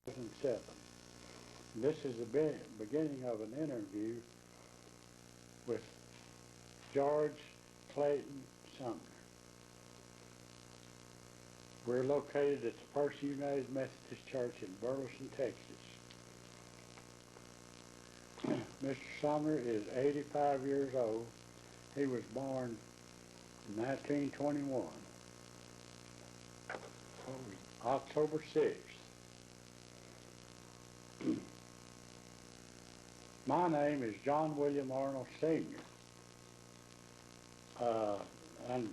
2007. This is the beginning of an interview with George Clayton Sumner. We're located at the First United Methodist Church in Burleson, Texas. Mr. Sumner is 85 years old. He was born in 1921, October 6th. My name is John William Arnold Sr. And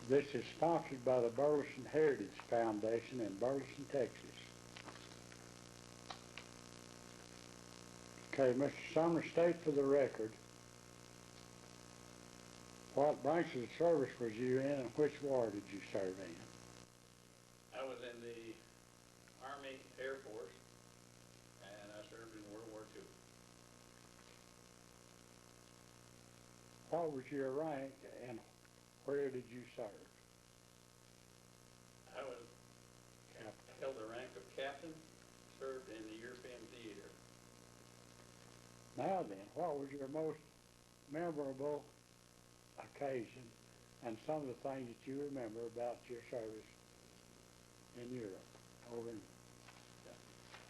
this is sponsored by the Burleson Heritage Foundation in Burleson, Texas. Okay, Mr. Sumner, state for the record what branch of the service was you in and which war did you serve in? I was in the Army Air Force, and I served in World War II. What was your rank and where did you serve? I held the rank of captain, served in the European theater. Now then, what was your most memorable occasion and some of the things that you remember about your service in Europe?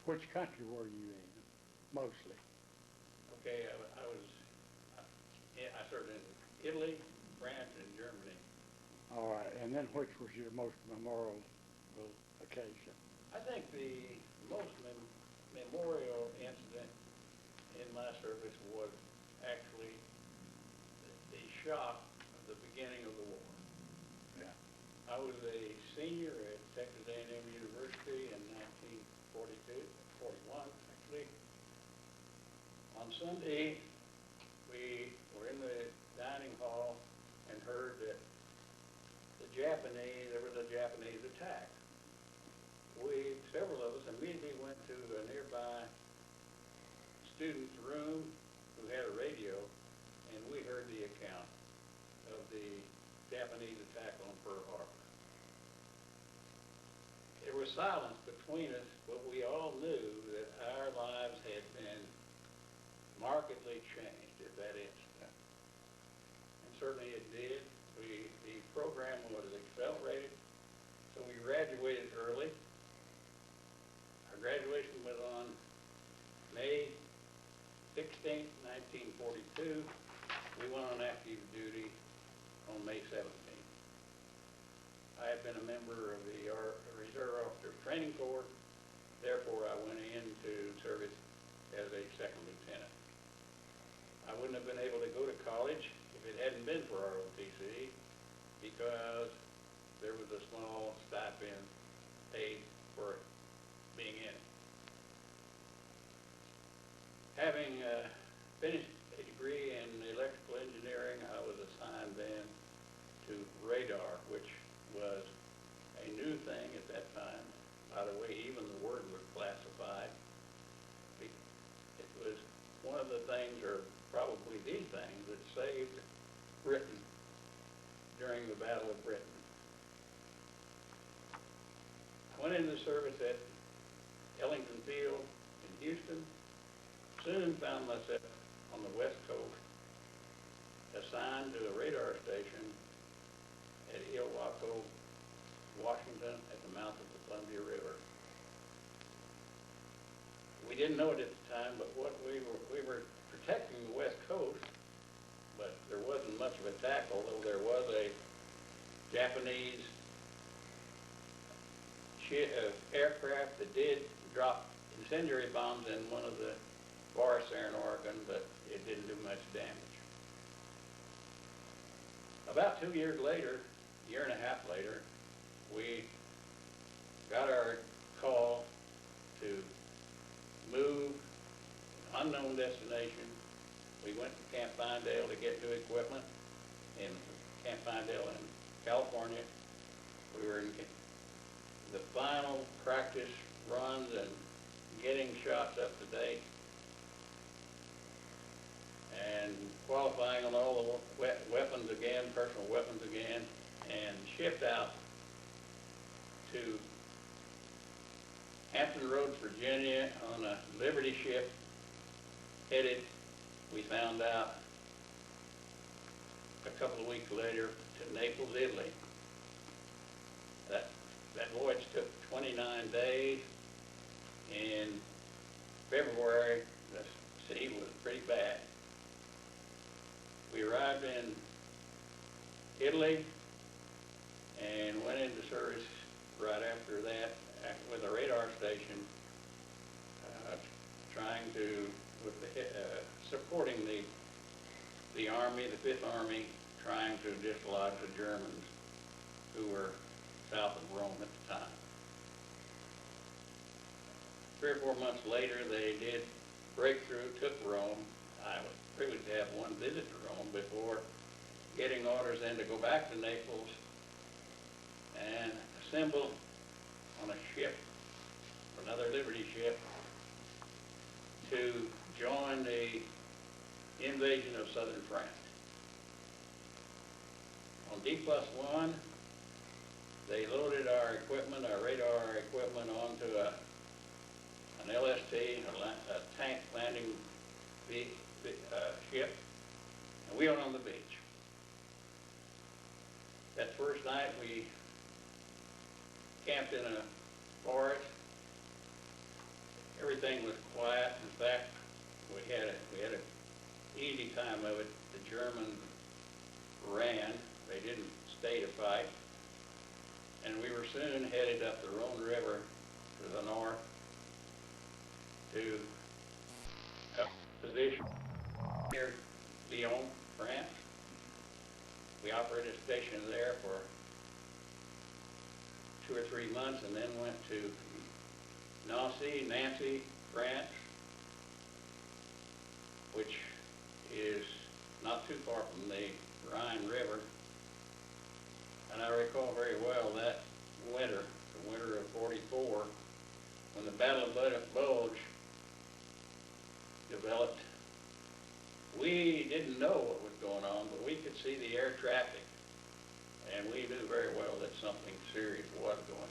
Which country were you in, mostly? Okay, I served in Italy, France, and Germany. All right, and then which was your most memorable occasion? I think the most memorial incident in my service was actually the shock of the beginning of the war. Yeah. I was a senior at Texas A&M University in 41 actually. On Sunday, we were in the dining hall and heard that there was a Japanese attack. Several of us immediately went to a nearby student's room who had a radio, and we heard the account of the Japanese attack on Pearl Harbor. There was silence between us, but we all knew that our lives had been markedly changed at that instant. And certainly it did. The program was accelerated, so we graduated early. Our graduation was on May 16th, 1942. We went on active duty on May 17th. I had been a member of the Reserve Officer Training Corps. Therefore, I went into service as a second lieutenant. I wouldn't have been able to go to college if it hadn't been for ROTC, because there was a small stipend paid for being in it. Having finished a degree in electrical engineering, I was assigned then to radar, which was a new thing at that time. By the way, even the word was classified. It was one of the things, or probably the thing, that saved Britain during the Battle of Britain. I went into service at Ellington Field in Houston. Soon found myself on the West Coast, assigned to a radar station at Ilwaco, Washington, at the mouth of the Columbia River. We didn't know it at the time, but we were protecting the West Coast, but there wasn't much of an attack, although there was a Japanese aircraft that did drop incendiary bombs in one of the forests there in Oregon, but it didn't do much damage. About 2 years later, a year and a half later, we got our call to move unknown destination. We went to Camp Pinedale to get new equipment in Camp Pinedale in California. We were in the final practice runs and getting shots up to date and qualifying on all the weapons again, personal weapons again, and shipped out to Hampton Roads, Virginia, on a Liberty ship headed, we found out a couple of weeks later, to Naples, Italy. That voyage took 29 days. In February, the sea was pretty bad. We arrived in Italy and went into service right after that with a radar station, trying to, supporting the Army, the 5th Army, trying to dislodge the Germans who were south of Rome at the time. 3 or 4 months later, they did break through, took Rome. I was privileged to have one visit to Rome before getting orders then to go back to Naples and assemble on a ship, another Liberty ship, to join the invasion of southern France. On D+1, they loaded our equipment, our radar equipment, onto an LST, a tank landing ship, and we went on the beach. That first night we camped in a forest. Everything was quiet. In fact, we had an easy time of it. The Germans ran. They didn't stay to fight. And we were soon headed up the Rhone River to the north to a position near Lyon, France. We operated a station there for 2 or 3 months and then went to Nancy, France, which is not too far from the Rhine River. And I recall very well that winter, the winter of '44, when the Battle of Bulge developed. We didn't know what was going on, but we could see the air traffic, and we knew very well that something serious was going on.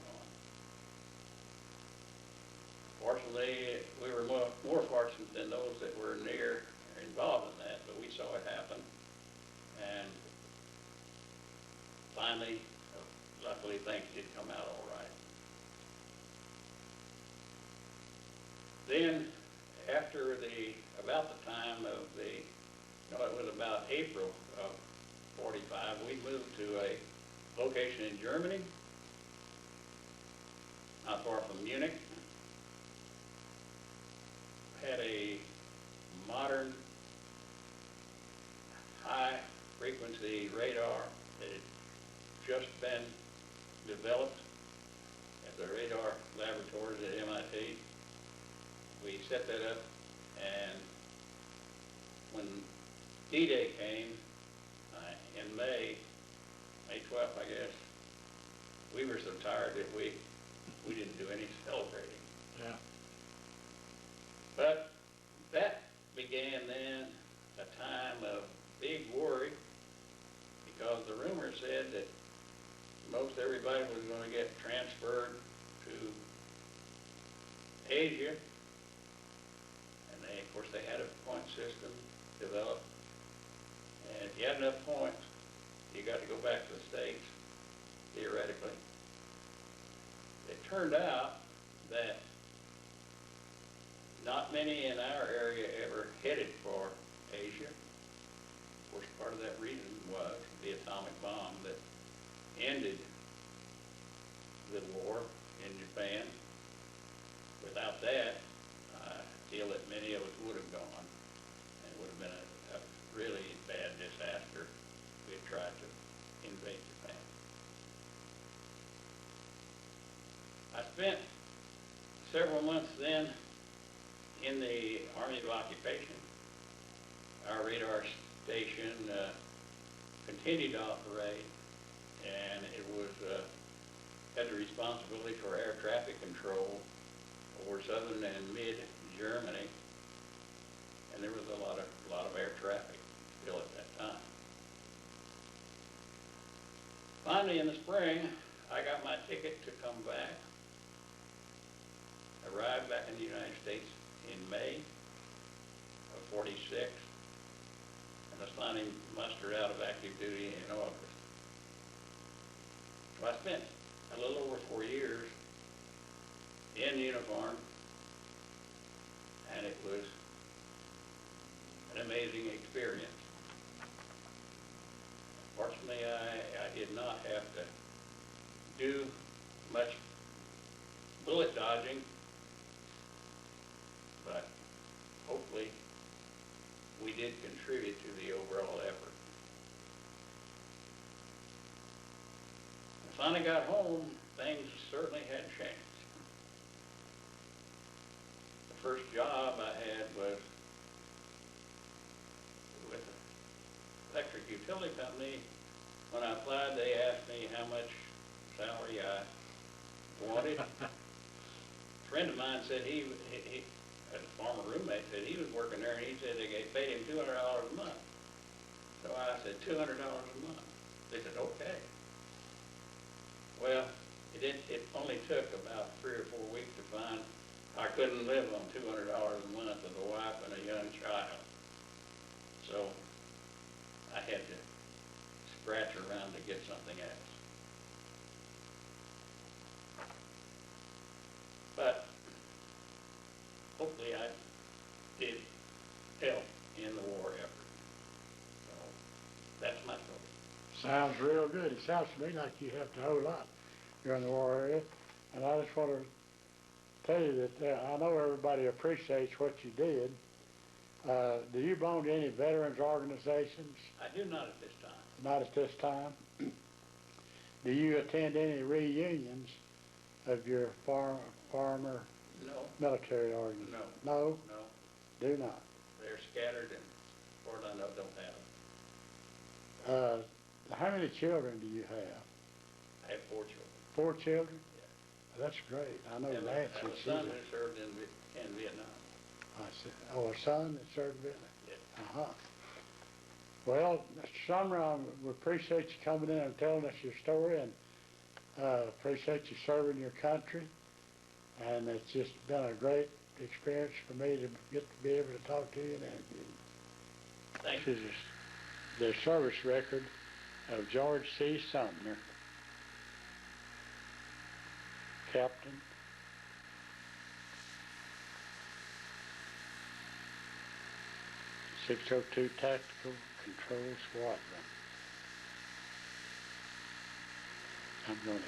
Fortunately, we were more fortunate than those that were near or involved in that, but we saw it happen. And finally, luckily, things did come out all right. Then, after about the time of it was about April of '45, we moved to a location in Germany, not far from Munich. Had a modern high-frequency radar that had just been developed at the radar laboratories at MIT. We set that up, and when D-Day came in May 12th, I guess, we were so tired that we didn't do any celebrating. Yeah. But that began then a time of big worry, because the rumor said that most everybody was going to get transferred to Asia. And of course, they had a point system developed. And if you had enough points, you got to go back to the States, theoretically. It turned out that not many in our area ever headed for Asia. Of course, part of that reason was the atomic bomb that ended the war in Japan. Without that, I feel that many of us would have gone, and it would have been a really bad disaster if we had tried to invade Japan. I spent several months then in the Army of Occupation. Our radar station continued to operate, and it was had the responsibility for air traffic control over southern and mid-Germany, and there was a lot of air traffic still at that time. Finally, in the spring, I got my ticket to come back. arrived back in the United States in May of '46, and was finally mustered out of active duty in August. So I spent a little over 4 years in uniform, and it was an amazing experience. Fortunately, I did not have to do much bullet dodging, but hopefully we did contribute to the overall effort. When I finally got home, things certainly had changed. The first job I had was with an electric utility company. When I applied, they asked me how much salary I wanted. A friend of mine said he a former roommate said he was working there, and he said they paid him $200 a month. So I said, $200 a month. They said, okay. Well, it only took about 3 or 4 weeks to find I couldn't live on $200 a month with a wife and a young child. So I had to scratch around to get something else. But hopefully I did help in the war effort. So that's my story. Sounds real good. It sounds to me like you helped a whole lot during the war area. And I just want to tell you that I know everybody appreciates what you did. Do you belong to any veterans organizations? I do not at this time. Not at this time. Do you attend any reunions of your former No. military organizations? No. No? No. Do not. They're scattered, and as far as I know, don't have them. How many children do you have? I have 4 children. 4 children? Yeah. That's great. I know I have Nancy. a son who served in Vietnam. I see. Oh, a son that served in Vietnam? Yeah. Uh-huh. Well, Mr. Sumner, we appreciate you coming in and telling us your story, and appreciate you serving your country. And it's just been a great experience for me to get to be able to talk to you. And Thank this you. is the service record of George C. Sumner, Captain. .602 Tactical Control Squadron. I'm going to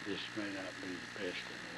this may not be the best of